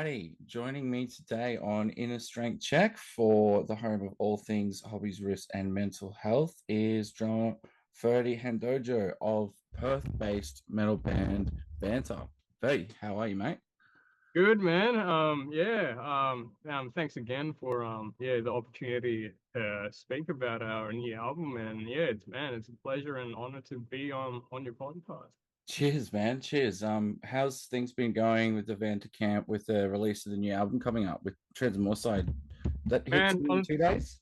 Alrighty, joining me today on Inner Strength Check for the home of all things hobbies, risks, and mental health is drummer Ferdi Handojo of Perth-based metal band Vanta. Ferdi, how are you, mate? Good man. Thanks again for the opportunity to speak about our new album. And yeah, it's a pleasure and honor to be on your podcast. Cheers, man. Cheers. How's things been going with the Vanta camp with the release of the new album coming up with Side that hits Man, in 2 days?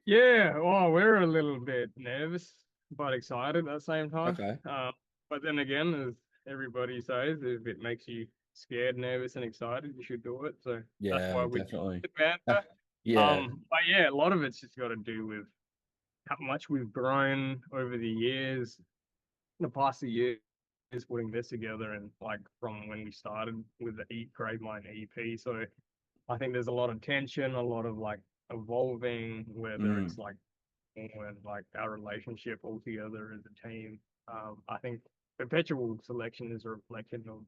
yeah. Oh, we're a little bit nervous but excited at the same time. Okay. But then again, as everybody says, if it makes you scared, nervous, and excited, you should do it. So that's Yeah, why we definitely. the banter. Yeah. But yeah, a lot of it's just got to do with how much we've grown over the years, the past few years, putting this together, and like from when we started with the Grade Mine EP. So I think there's a lot of tension, a lot of like evolving, whether Mm, it's like when like our relationship all together as a team. I think Perpetual Selection is a reflection of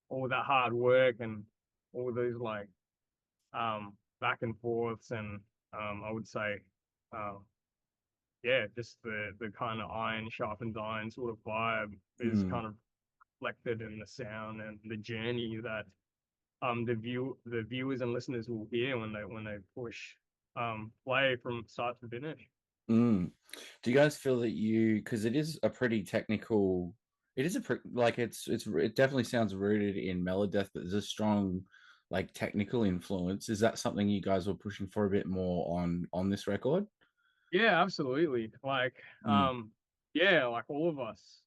all that hard work and all those like back and forths, and I would say uh, yeah, just the kind of iron sharpens iron sort of vibe is mm. kind of reflected in the sound and the journey that the viewers and listeners will hear when they push play from start to finish. Mm. Do you guys feel that because it is a pretty technical, it is like it definitely sounds rooted in Melodeath, but there's a strong like technical influence. Is that something you guys were pushing for a bit more on this record? Yeah, absolutely. Mm. Yeah, like all of us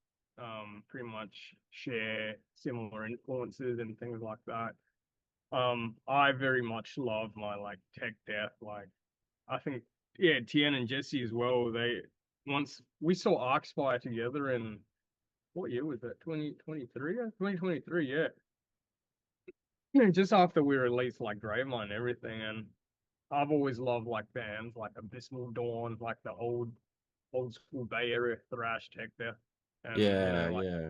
pretty much share similar influences and things like that. I very much love my like tech death. Like I think yeah, Tien and Jesse as well. They once we saw Arcspire together in what year was that? 2023? 2023, yeah. Yeah, just after we released like Gravemind and everything, and I've always loved like bands like Abysmal Dawn, like the old school Bay Area thrash tech death. And you Yeah, know, like yeah,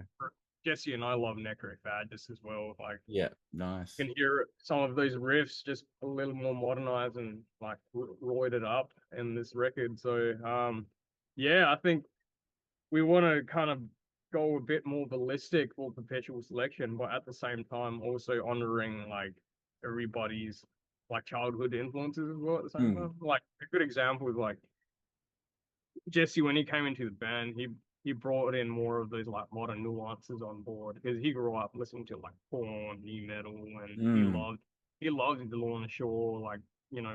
Jesse and I love Necrotic Badges as well. Like yeah. Nice. you can hear some of those riffs just a little more modernized and like roided up in this record. So yeah, I think we want to kind of go a bit more ballistic for Perpetual Selection, but at the same time also honoring like everybody's like childhood influences as well at the same Mm. time. Like a good example is like Jesse when he came into the band, he brought in more of those like modern nuances on board because he grew up listening to like porn, new metal, and Mm. he loved the Lorna Shore, like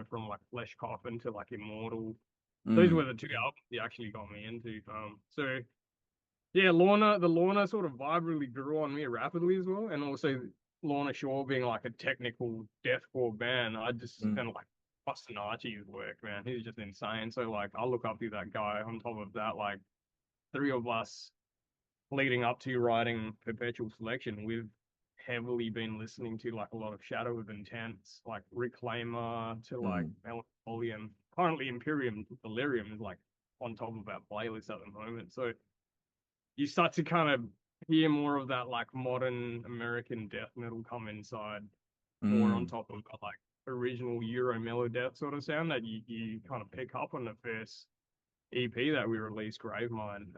from like Flesh Coffin to like Immortal. Those Mm. were the two albums he actually got me into. So yeah, the Lorna sort of vibe really grew on me rapidly as well, and also Lorna Shore being like a technical deathcore band. I just Mm. and like Bostonarchi's work, man, he's just insane. So like, I look up to that guy. On top of that, like three of us leading up to writing Perpetual Selection, we've heavily been listening to like a lot of Shadow of Intense, like Reclaimer to like Mm. Melancholy, and currently Imperium Delirium is like on top of our playlist at the moment. So you start to kind of hear more of that like modern American death metal come inside, more on Mm. top of that like original Euro melodeath sort of sound that you kind of pick up on the first EP that we released, Gravemind.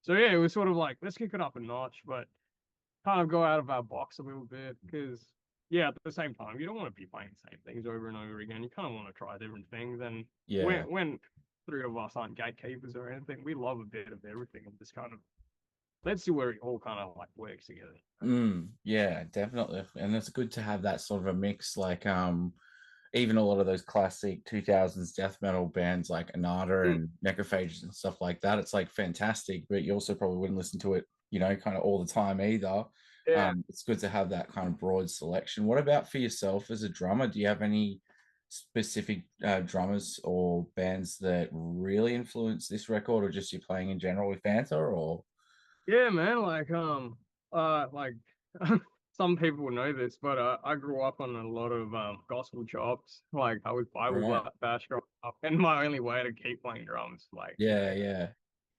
So yeah, it was sort of like let's kick it up a notch, but kind of go out of our box a little bit because yeah, at the same time you don't want to be playing the same things over and over again. You kind of want to try different things, and Yeah. when three of us aren't gatekeepers or anything, we love a bit of everything and just kind of let's see where it all kind of like works together. Mm. Yeah, definitely. And it's good to have that sort of a mix, like even a lot of those classic 2000s death metal bands like Anata Mm, and Necrophages and stuff like that. It's like fantastic, but you also probably wouldn't listen to it, kind of all the time either. yeah, It's good to have that kind of broad selection. What about for yourself as a drummer? Do you have any specific drummers or bands that really influence this record, or just you playing in general with Fanta? Or yeah, man. Like some people know this, but I grew up on a lot of gospel chops. Like I was Bible right? bash growing up, and my only way to keep playing drums, like Yeah, yeah,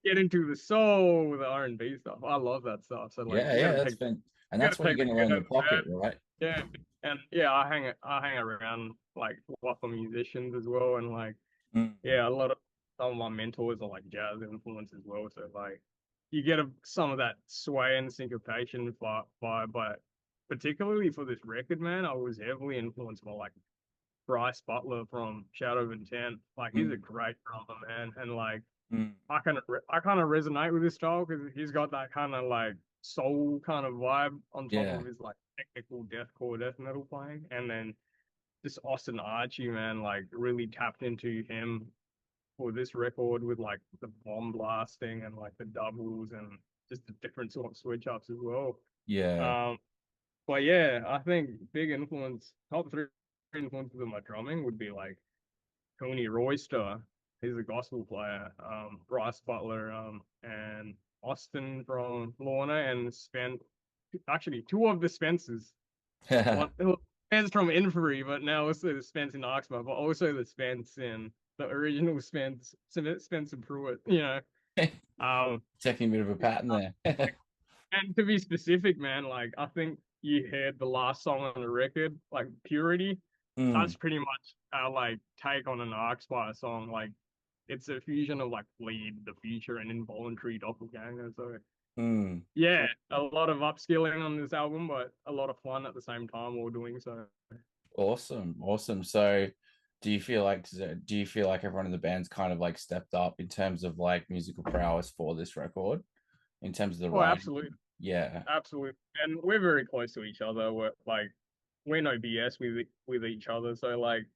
get into the soul, the R&B stuff. I love that stuff. So like, yeah, yeah. That's fun, and you that's gotta when you're take the going to good learn out the of the bad. pocket, right? Yeah, And yeah, I hang around like lots of musicians as well, and like Mm. yeah, a lot of some of my mentors are like jazz influence as well. So like you get some of that sway and syncopation vibe, but particularly for this record, man, I was heavily influenced by like Bryce Butler from Shadow of Intent. Like he's a Mm. great drummer, man, and like Mm. I kind of resonate with his style because he's got that kind of like soul kind of vibe on top Yeah. of his like technical deathcore death metal playing, and then this Austin Archie, man, like really tapped into him for this record with like the bomb blasting and like the doubles and just the different sort of switch ups as well. Yeah. Um, but yeah, I think big influence, top three influences of my drumming would be like Tony Royster, he's a gospel player, Bryce Butler, and Austin from Lorna and actually two of the Spencers. One Spence from Invery, but now also the Spence in Oxford, but also the Spence in the original Spencer Pruitt, you know. Um, Taking a bit of a pattern there. and to be specific, man, like I think you heard the last song on the record, like Purity. Mm. That's pretty much our like take on an Arcspire song. Like it's a fusion of like Bleed, The Future, and Involuntary Doppelganger. So Mm. yeah, a lot of upskilling on this album, but a lot of fun at the same time while doing so. Awesome. Awesome. So do you feel like everyone in the band's kind of like stepped up in terms of like musical prowess for this record, in terms of the Oh, writing? absolutely, Yeah. absolutely, and we're very close to each other. We're no BS with each other. So like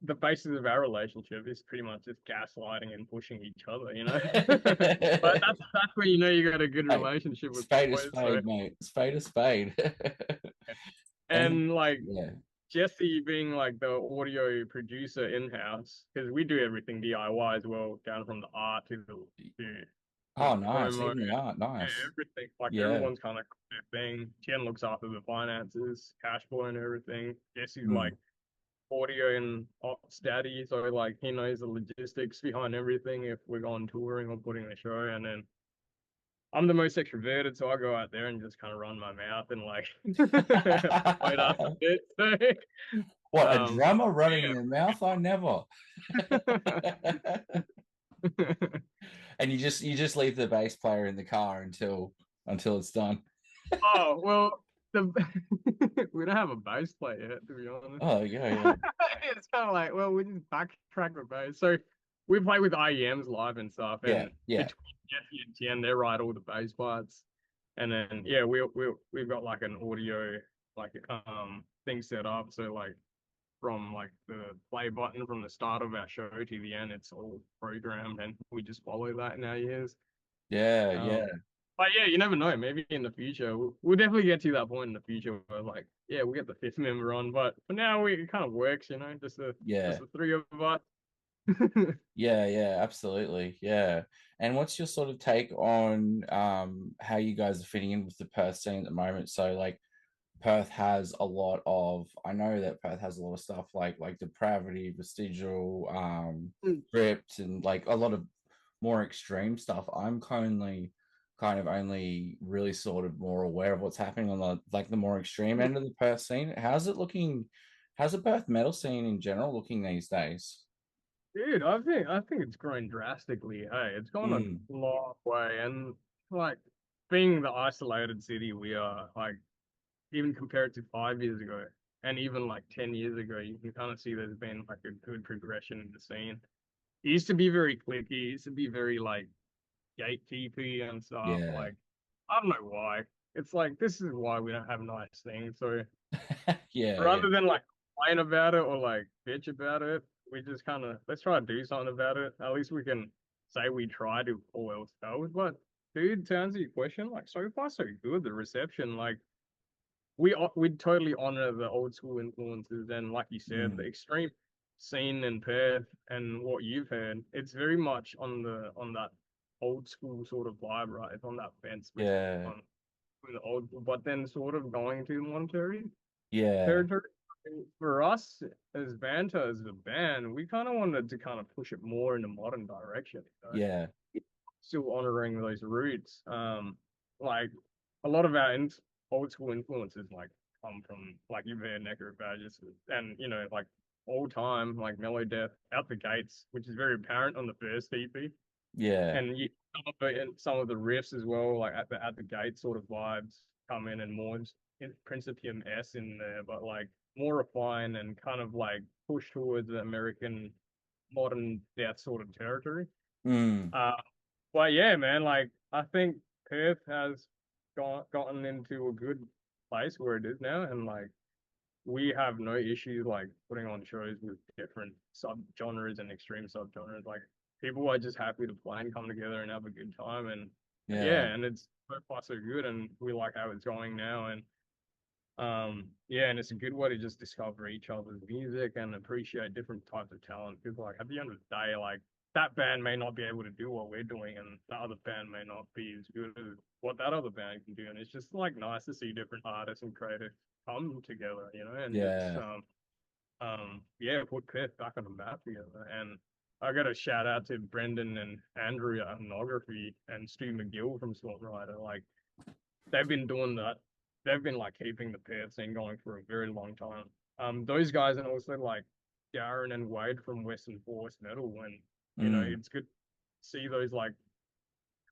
the basis of our relationship is pretty much just gaslighting and pushing each other, you know. But that's where you know you got a good Hey, relationship with spade is boys. So spade, mate. Spade is spade. And and like yeah. Jesse being like the audio producer in house because we do everything DIY as well, down from the art to Oh, nice. promo, Even the art, yeah, nice. everything. Like Yeah. everyone's kind of their thing. Chen looks after the finances, cash flow, and everything. Jesse's Mm. like audio and ops daddy, so like he knows the logistics behind everything if we're on touring or putting a show. And then I'm the most extroverted, so I go out there and just kind of run my mouth and like wait up a bit. So, What, a um, drummer running your mouth? I never. yeah. And you just leave the bass player in the car until it's done. Oh well, the we don't have a bass player yet, to be honest. Oh yeah, yeah. It's kind of like, well, we just backtrack the bass. So we play with IEMs live and stuff, Yeah, and yeah. between Jesse and Tien, they write all the bass parts, and then yeah, we've got like an audio like thing set up. So like from like the play button from the start of our show to the end, it's all programmed, and we just follow that in our ears. Yeah, Um, yeah. but yeah, you never know. Maybe in the future, we'll definitely get to that point in the future where like, yeah, we'll get the fifth member on. But for now, it kind of works, you know, just Yeah. the three of us. Yeah, yeah, absolutely. Yeah. And what's your sort of take on how you guys are fitting in with the Perth scene at the moment? So like Perth has a lot of I know that Perth has a lot of stuff like depravity, vestigial, ripped and like a lot of more extreme stuff. I'm kind of only really sort of more aware of what's happening on the more extreme end of the Perth scene. How's it looking? How's the Perth metal scene in general looking these days? Dude, I think it's grown drastically. Hey, it's gone a Mm, long way, and like being the isolated city we are, like even compared to 5 years ago, and even like 10 years ago, you can kind of see there's been like a good progression in the scene. It used to be very clicky. It used to be very like gatekeepy and stuff. yeah. Like, I don't know why. It's like this is why we don't have nice things. So Yeah, yeah. rather than like complain about it or like bitch about it, we just kind of let's try to do something about it. At least we can say we tried to all else failed. But dude, to answer your question, like so far so good. The reception, like we totally honor the old school influences and like you said, the Mm, extreme scene in Perth and what you've heard, it's very much on that old school sort of vibe, right? It's on that fence yeah, on the old, but then sort of going to Monterey yeah, territory. For us as Vanta as a band, we kind of wanted to kind of push it more in a modern direction, you know? yeah, Still honoring those roots. Like a lot of our old school influences, like come from like you've heard Necrophagus and like all time like Mellow Death out the gates, which is very apparent on the first EP. Yeah. And some of the riffs as well, like at the gate sort of vibes come in and more in Principium S in there, but like more refined and kind of like push towards the American modern death sort of territory. Mm. Uh, but yeah, man, like I think Perth has gotten into a good place where it is now, and like we have no issues like putting on shows with different subgenres and extreme subgenres. Like people are just happy to play and come together and have a good time, and Yeah. yeah, and it's so far so good, and we like how it's going now, and yeah, and it's a good way to just discover each other's music and appreciate different types of talent. Because like at the end of the day, like that band may not be able to do what we're doing, and the other band may not be as good as what that other band can do. And it's just like nice to see different artists and creators come together, and just Yeah. yeah, put Perth back on the map together. And I got a shout out to Brendan and Andrea Ethnography and Stu McGill from Songwriter. Like they've been doing that. They've been like keeping the Perth scene going for a very long time. Those guys and also like Darren and Wade from Western Force Metal. When Mm. it's good to see those like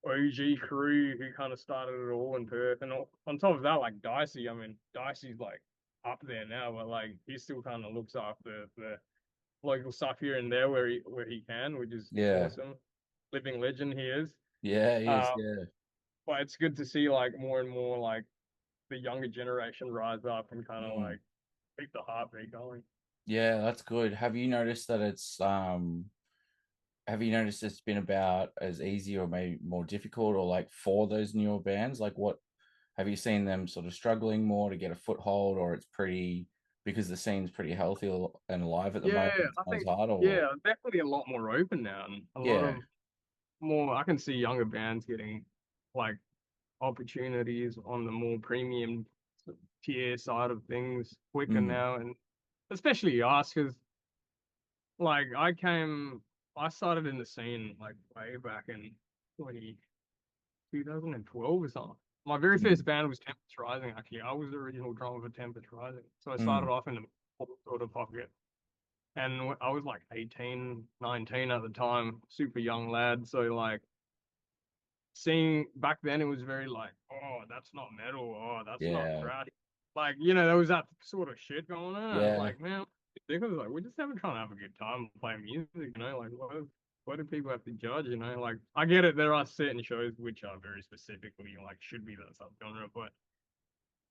OG crew who kind of started it all in Perth. And on top of that, like Dysie, I mean, Dicey's like up there now, but like he still kind of looks after the local stuff here and there where he can, which is Yeah. awesome. Living legend he is. Yeah, he is. Uh, Yeah. but it's good to see like more and more like the younger generation rise up and kind of Mm. like keep the heartbeat going. Yeah, that's good. Have you noticed it's been about as easy or maybe more difficult or like for those newer bands? Like what have you seen them sort of struggling more to get a foothold, or it's pretty because the scene's pretty healthy and alive at the Yeah, moment, it's I not as think hard or yeah, definitely a lot more open now and a lot yeah. of more. I can see younger bands getting like opportunities on the more premium tier side of things quicker Mm. now, and especially us because like I started in the scene like way back in 20, 2012 or something. My very Mm. first band was Tempest Rising, actually. I was the original drummer for Tempest Rising. So I started Mm. off in the sort of pocket. And I was like 18, 19 at the time, super young lad. So like seeing back then it was very like, oh, that's not metal. Oh, that's not Yeah. crowd. Like, there was that sort of shit going on. I was Yeah. like, man, because like we're just having trying to have a good time playing music, like what do people have to judge, Like I get it, there are certain shows which are very specifically like should be that subgenre, but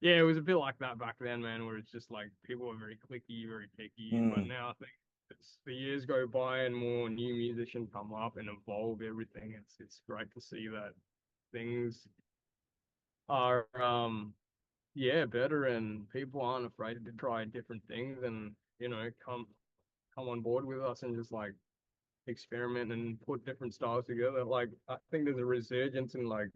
yeah, it was a bit like that back then, man, where it's just like people were very clicky, very picky. But Mm. now I think the years go by and more new musicians come up and evolve everything. It's great to see that things are yeah, better and people aren't afraid to try different things and come on board with us and just like experiment and put different styles together. Like I think there's a resurgence in like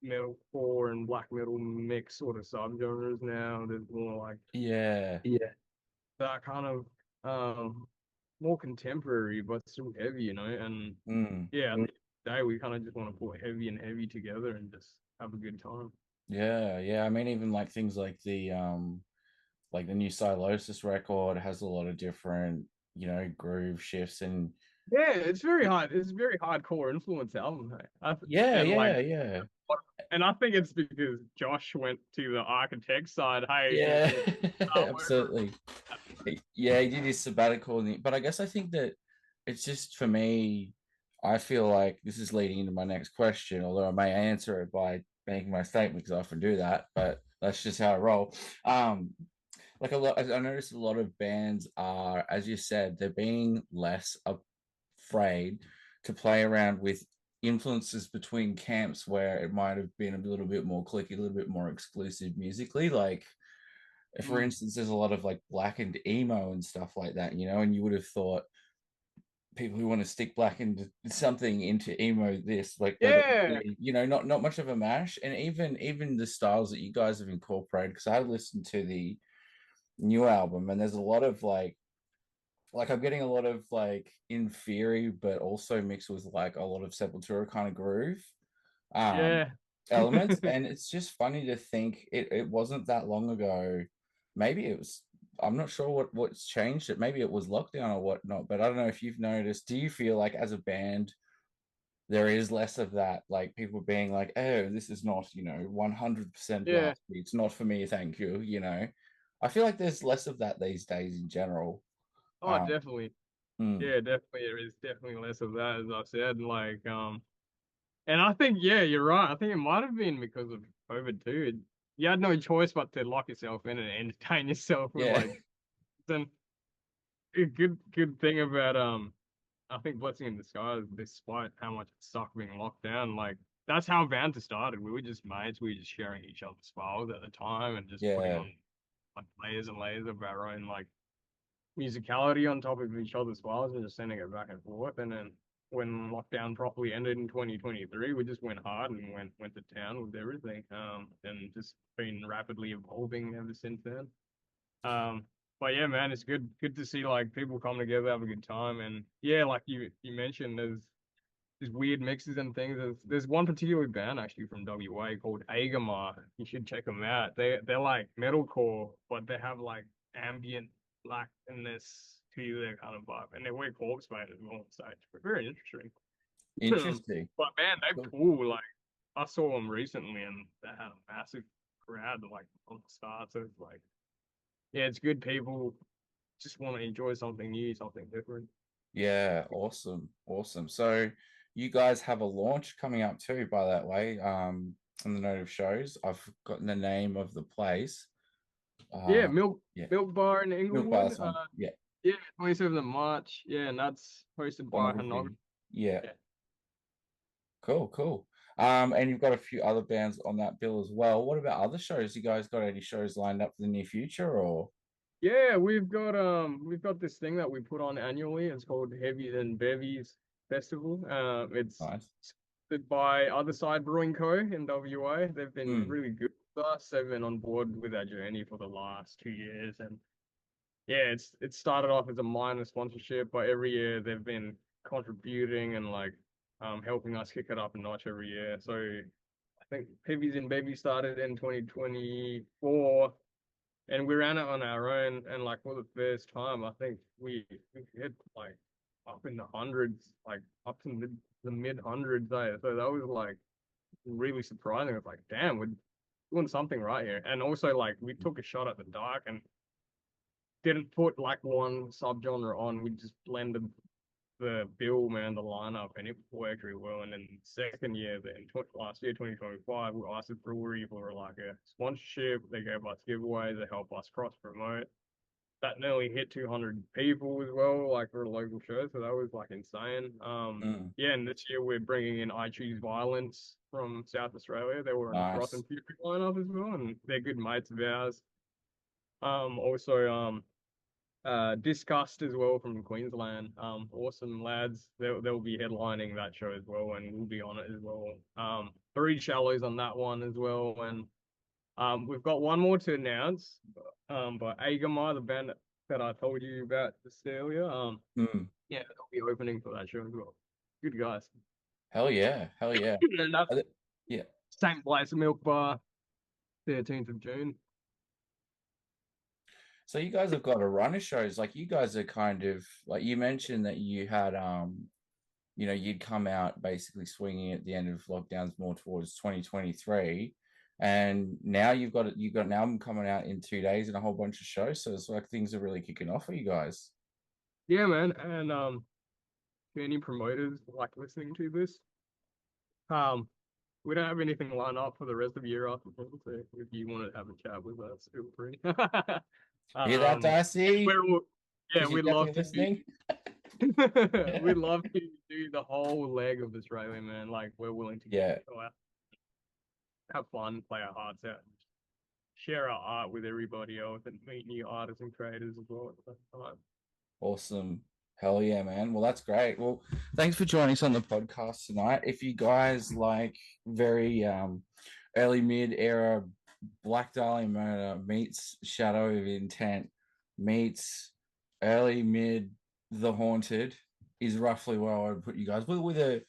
metalcore and black metal mix sort of subgenres now. There's more like Yeah. yeah, that kind of more contemporary but still heavy, And Mm. yeah, at the end of the day we kind of just want to put heavy and heavy together and just have a good time. Yeah. Yeah. I mean, even like things like the new Silosis record has a lot of different, groove shifts and Yeah, it's very hard. It's a very hardcore influence album, hey? yeah, And like, yeah, yeah. and I think it's because Josh went to the architect side. Hey, Yeah, where absolutely. Yeah, he did his sabbatical, but I think that it's just for me. I feel like this is leading into my next question, although I may answer it by making my statement because I often do that. But that's just how I roll. Um, like a lot, I noticed a lot of bands are, as you said, they're being less afraid to play around with influences between camps where it might have been a little bit more clicky, a little bit more exclusive musically, like for mm, instance, there's a lot of like blackened emo and stuff like that, and you would have thought people who want to stick blackened something into emo this like that it would yeah, be, not much of a mash. And even the styles that you guys have incorporated, because I listened to the new album and there's a lot of like I'm getting a lot of like Inferi, but also mixed with like a lot of Sepultura kind of groove um yeah, elements. And it's just funny to think it wasn't that long ago. maybe it was. I'm not sure what's changed it. Maybe it was lockdown or whatnot. But I don't know if you've noticed. Do you feel like as a band there is less of that, like people being like, "Oh, this is not 100% Yeah. blast. It's not for me, thank you." I feel like there's less of that these days in general. Oh, Um, definitely. mm, Yeah, definitely. There is definitely less of that, as I said. And I think, yeah, you're right. I think it might have been because of COVID too. You had no choice but to lock yourself in and entertain yourself with yeah, like then a good thing about I think blessing in disguise, despite how much it sucked being locked down, like that's how Vanta started. We were just mates, we were just sharing each other's files at the time and just putting yeah, on like layers and layers of our own like musicality on top of each other's files and just sending it back and forth. And then when lockdown properly ended in 2023, we just went hard and went to town with everything. And just been rapidly evolving ever since then. Um, but yeah, man, it's good to see like people come together, have a good time, and yeah, like you mentioned, there's weird mixes and things. There's one particular band actually from WA called Agamar. You should check them out. They're like metalcore, but they have like ambient blackness to their kind of vibe, and they wear corpse paint as well on stage. But very interesting. interesting. But man, they Cool. pull like I saw them recently, and they had a massive crowd like on the start. So it's like yeah, it's good people just want to enjoy something new, something different. Yeah, awesome, awesome. So you guys have a launch coming up too, by that way. On the note of shows, I've forgotten the name of the place. Yeah, Uh, yeah, Milk Bar in Milk Bar Inglewood. song. Yeah, Yeah, 27th of March. Yeah, and that's hosted by Handojo. pornography. Yeah, Yeah. cool, cool. And you've got a few other bands on that bill as well. What about other shows? You guys got any shows lined up for the near future or Yeah, we've got this thing that we put on annually. It's called Heavies and Bevies Festival. It's nice? sponsored by Other Side Brewing Co. in WA. They've been Mm, really good with us. They've been on board with our journey for the last 2 years, and yeah, it started off as a minor sponsorship, but every year they've been contributing and like helping us kick it up a notch every year. So I think Pivvies and Baby started in 2024 and we ran it on our own and like for the first time I think we hit like up in the hundreds, like up to the mid hundreds there. So that was like really surprising. It's like, damn, we're doing something right here. And also like we took a shot at the dark and didn't put like one subgenre on. We just blended the bill, man, the lineup, and it worked really well. And then second year, then last year, 2025, we asked the brewery for like a sponsorship. They gave us giveaways. They helped us cross promote. That nearly hit 200 people as well, like for a local show. So that was like insane. mm, Yeah, and this year we're bringing in I Choose Violence from South Australia. They were on the Froth nice. and Fury lineup as well, and they're good mates of ours. Also, Disgust as well from Queensland. Awesome lads. They'll be headlining that show as well, and we'll be on it as well. Three shallows on that one as well, and we've got one more to announce. By Agamar, the band that I told you about just earlier. Mm, Yeah, they'll be opening for that show as well. Good guys. hell yeah, hell yeah. And that's Yeah. same place, Milk Bar, 13th of June. So you guys have got a run of shows. Like you guys are kind of like you mentioned that you had you'd come out basically swinging at the end of lockdowns more towards 2023, and now you've got an album coming out in 2 days and a whole bunch of shows. So it's like things are really kicking off for you guys. Yeah, man. And to any promoters like listening to this, um, we don't have anything lined up for the rest of the year after this, so if you want to have a chat with us, feel free. Hear that, um, Dysie? we're yeah, Because you're we'd love definitely to do listening. we'd love to do the whole leg of Australia, man. Like we're willing to Yeah, go out, have fun, play our hearts out, and share our art with everybody else, and meet new artists and creators as well at the same time. awesome. Hell yeah, man. Well, that's great. Well, thanks for joining us on the podcast tonight. If you guys like very early mid era Black Dahlia Murder meets Shadow of Intent meets early mid The Haunted is roughly where I would put you guys with a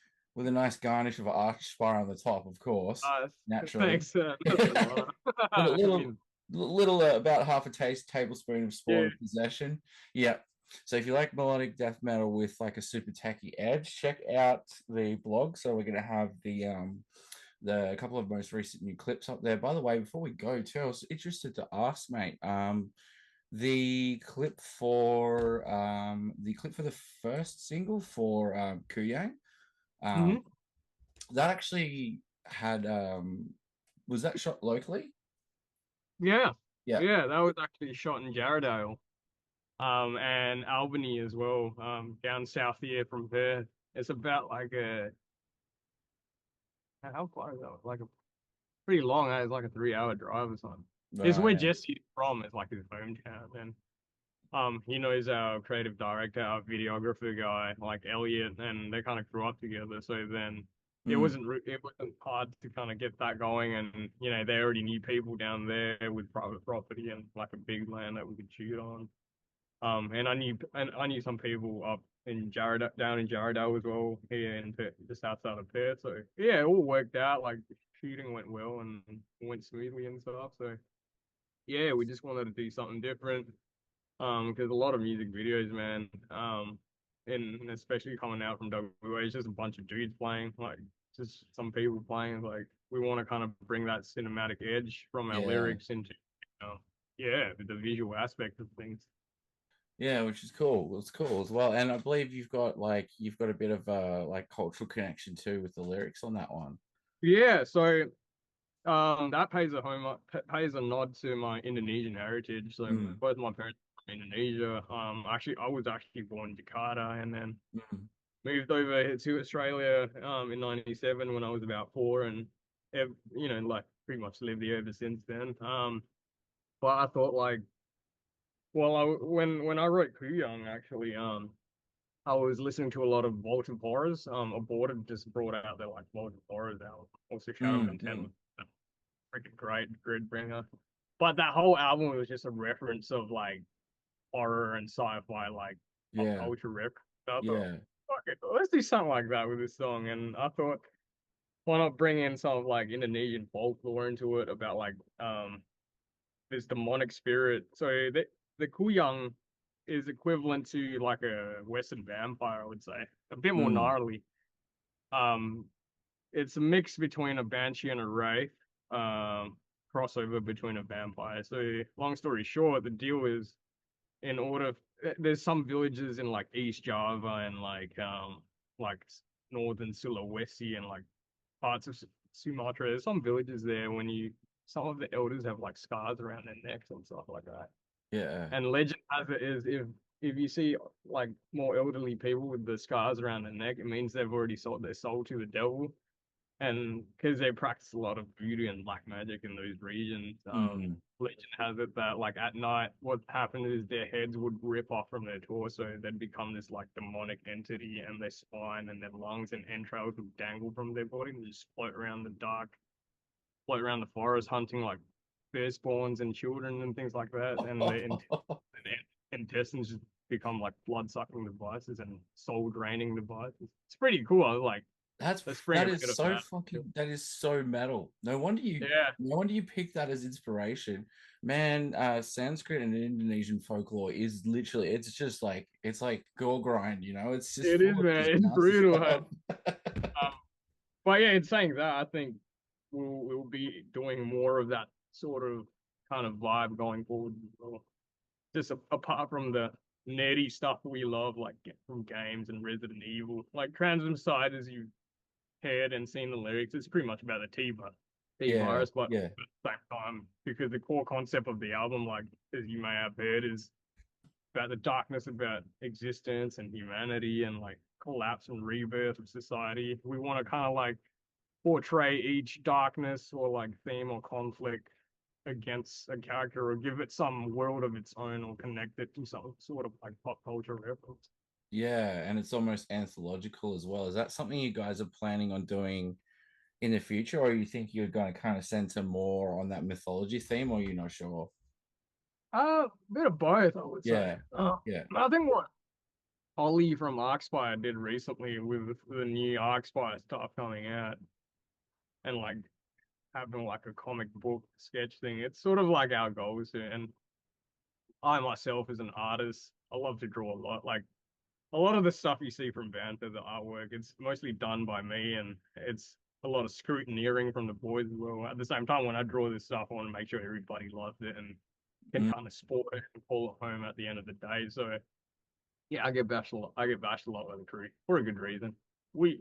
nice garnish of arch spire on the top, of course, naturally. Thanks. That's an But honor. a It little means little about half a tablespoon of Yeah. spawn of possession. Yep. So if you like melodic death metal with like a super tacky edge, check out the blog. So we're gonna have the couple of most recent new clips up there. By the way, before we go, too, I was interested to ask, mate. The clip for the first single for Kuyang, um, Hmm. that actually had was that shot locally? Yeah. Yeah. Yeah, that was actually shot in Jarrahdale, and Albany as well, down south here from Perth. It's about like how far is that? Like a pretty long, it's like a 3 hour drive or something. It's where Right. Jesse's from, it's like his hometown. And he knows our creative director, our videographer guy, like Elliot, and they kind of grew up together. So then Mm, it wasn't hard to kind of get that going, and they already knew people down there with private property and like a big land that we could shoot on. And I knew some people up in down in Jarrahdale as well, here in Perth, just outside of Perth. So yeah, it all worked out. Like shooting went well and went smoothly and stuff. So yeah, we just wanted to do something different. Because a lot of music videos, man, and especially coming out from WA, it's just a bunch of dudes playing, like just some people playing. Like we want to kind of bring that cinematic edge from our yeah. lyrics into, yeah, the visual aspect of things. Yeah, which is cool. It's cool as well. And I believe you've got a bit of a like cultural connection too with the lyrics on that one. Yeah, so that pays a nod to my Indonesian heritage. So Mm, both my parents are from Indonesia. Actually, I was actually born in Jakarta, and then mm, moved over here to Australia in '97 when I was about four, and like pretty much lived here ever since then. But I thought like, well, when I wrote Kuyang, actually, I was listening to a lot of Vault of Horrors. Aborted just brought out their like Vault of Horrors album. Also, Shadow of Intent mm. was a freaking great grid bringer. But that whole album was just a reference of like horror and sci-fi, like pop Yeah, culture reference. I thought, yeah. fuck it, let's do something like that with this song. And I thought, why not bring in some of like Indonesian folklore into it about like this demonic spirit. So the Kuyang is equivalent to like a Western vampire, I would say. A bit more Mm, gnarly. Um, it's a mix between a banshee and a wraith. Crossover between a vampire. So long story short, the deal is in order there's some villages in like East Java and like northern Sulawesi and like parts of Sumatra. There's some villages there when some of the elders have like scars around their necks and stuff like that. yeah. And legend has it is if you see like more elderly people with the scars around their neck, it means they've already sold their soul to the devil. And because they practice a lot of voodoo and black magic in those regions, Mm, legend has it that like at night, what happened is their heads would rip off from their torso. They'd become this like demonic entity, and their spine and their lungs and entrails would dangle from their body and just float around the dark, float around the forest, hunting like bear spawns and children and things like that. And their intestines just become like blood sucking devices and soul draining devices. It's pretty cool. I was like, let's bring a bit of that. that is so metal. Yeah, No wonder you picked that as inspiration. Man, Sanskrit and Indonesian folklore is literally it's like gore grind, you know, it's just it is, full of man. just It's nasty brutal, huh? stuff. Um, but yeah, in saying that, I think we'll be doing more of that sort of kind of vibe going forward. Well, just apart from the nerdy stuff we love, like from games and Resident Evil, like Transum Side, as you've heard and seen the lyrics, it's pretty much about the T Yeah, virus, but yeah. at the same time, because the core concept of the album, like as you may have heard, is about the darkness about existence and humanity and like collapse and rebirth of society. We want to kind of like portray each darkness or like theme or conflict against a character or give it some world of its own or connect it to some sort of like pop culture reference. Yeah, and it's almost anthological as well. Is that something you guys are planning on doing in the future, or you think you're going to kind of center more on that mythology theme, or you're not sure? Bit of both, I would say. Yeah, yeah. I think what Ollie from Arkspire did recently with the new Arkspire stuff coming out, and like having like a comic book sketch thing. It's sort of like our goals, and I myself as an artist, I love to draw a lot. Like a lot of the stuff you see from Vanta, the artwork, it's mostly done by me, and it's a lot of scrutineering from the boys as well. At the same time, when I draw this stuff, I want to make sure everybody loves it and can Mm. kind of sport it and call it home at the end of the day. So yeah, I get bashed a lot. I get bashed a lot by the crew for a good reason. We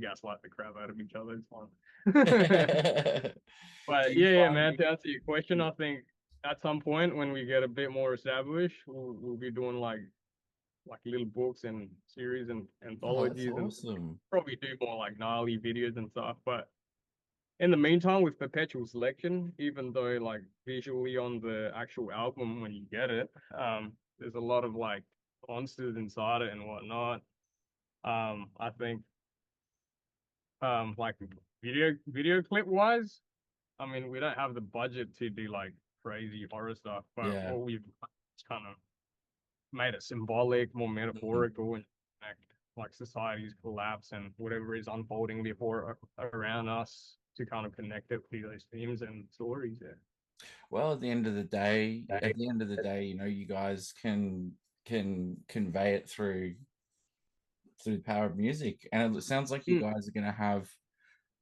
gaslight the crap out of each other. It's fun. Do But you yeah, find man. To answer your question, I think at some point when we get a bit more established, we'll be doing like little books and series and oh, that's anthologies and awesome. probably do more like gnarly videos and stuff. But in the meantime, with Perpetual Selection, even though like visually on the actual album when you get it, there's a lot of like monsters inside it and whatnot. I think like video clip wise, I mean we don't have the budget to do like crazy horror stuff, but Yeah. all we've kind of made it symbolic, more Mhm. metaphorical, and like society's collapse and whatever is unfolding before around us to kind of connect it to those themes and stories. Yeah. Well, at the end of the day, you know, you guys can convey it through the power of music, and it sounds like you Mm, guys are going to have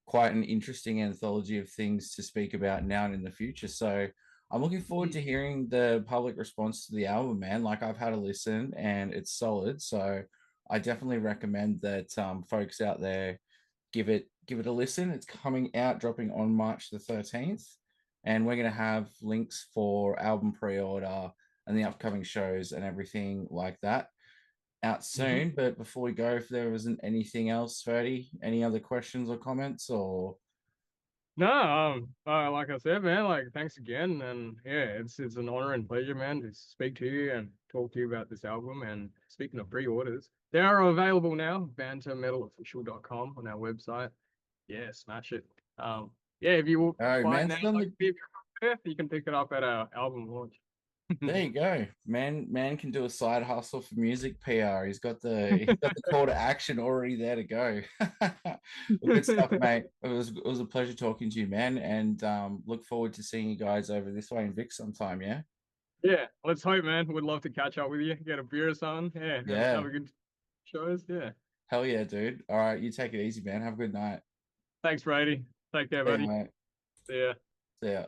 quite an interesting anthology of things to speak about now and in the future. So I'm looking forward mm, to hearing the public response to the album, man. Like I've had a listen and it's solid. So I definitely recommend that folks out there give it a listen. It's coming out, dropping on March the 13th, and we're gonna have links for album pre-order and the upcoming shows and everything like that out mhm. soon. But before we go, if there wasn't anything else, Ferdy, any other questions or comments, or No, like I said, man, like thanks again, and yeah, it's an honor and pleasure, man, to speak to you and talk to you about this album. And speaking of pre-orders, they are available now, bantermetalofficial.com on our website. Yeah, smash it. Yeah, if you oh buy it man, now, like if you're from Perth, you can pick it up at our album launch. there you go. Man can do a side hustle for music PR. He's got the call to action already there to go. Well, good stuff, mate. It was a pleasure talking to you, man, and look forward to seeing you guys over this way in Vic sometime. Yeah. Yeah, let's hope, man. Would love to catch up with you, get a beer or something. Yeah, have Yeah. a good shows. Yeah. Hell yeah, dude. All right, you take it easy, man. Have a good night. Thanks, Brady. Take care, See ya, buddy. mate. See ya. See ya.